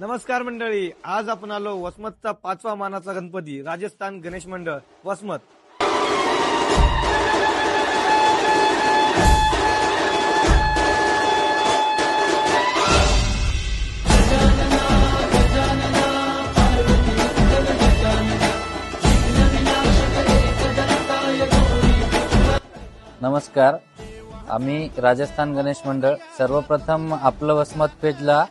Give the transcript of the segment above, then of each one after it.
नमस्कार मंडळी, आज आपण आलो वसमतचा 5वा मानाचा गणपती राजस्थान गणेश मंडळ वसमत। नमस्कार, आम्ही राजस्थान गणेश मंडळ सर्वप्रथम आपलं वसमत पेजला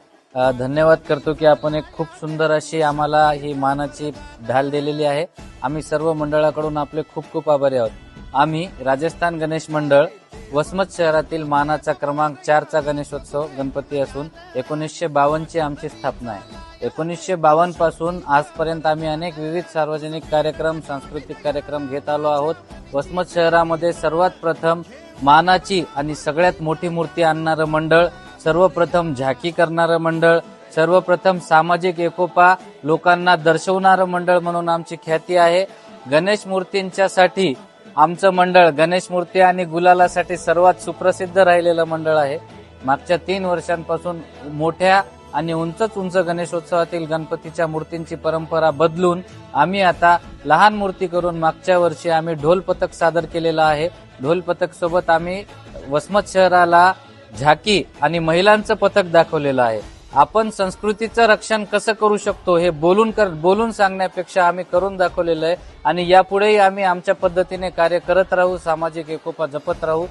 धन्यवाद करतो की आपण एक खूप सुंदर अशी आम्हाला ही मानाची ढाल दिलेली आहे। आम्ही सर्व मंडळाकडून आपले खूप खूप आभारी आहोत। आम्ही राजस्थान गणेश मंडळ वसमत शहरातील मानाचा क्रमांक 4 चा गणेशोत्सव गणपती असून 1952 ची आमची स्थापना आहे। 1952 पासून आजपर्यंत आम्ही अनेक विविध सार्वजनिक कार्यक्रम, सांस्कृतिक कार्यक्रम घेत आलो आहोत। वसमत शहरामध्ये सर्वात प्रथम मानाची आणि सगळ्यात मोठी मूर्ती आणणारं मंडळ, सर्वप्रथम झाकी करणारं मंडळ, सर्वप्रथम सामाजिक एकोपा लोकांना दर्शवणारं मंडळ म्हणून आमची ख्याती आहे। गणेश मूर्तींच्यासाठी आमचं मंडळ गणेश मूर्ती आणि गुलालासाठी सर्वात सुप्रसिद्ध राहिलेलं मंडळ आहे। मागच्या 3 वर्षांपासून मोठ्या आणि उंच गणेशोत्सवातील गणपतीच्या मूर्तींची परंपरा बदलून आम्ही आता लहान मूर्ती करून मागच्या वर्षी आम्ही ढोल पथक सादर केलेला आहे। ढोल पथक सोबत आम्ही वसमत शहराला झाकी आणि महिलांचं पथक दाखवलेलं आहे। आपण संस्कृतीचं रक्षण कसं करू शकतो हे बोलून सांगण्यापेक्षा आम्ही करून दाखवलेलं आहे आणि यापुढेही आम्ही आमच्या पद्धतीने कार्य करत राहू, सामाजिक एकोपा जपत राहू।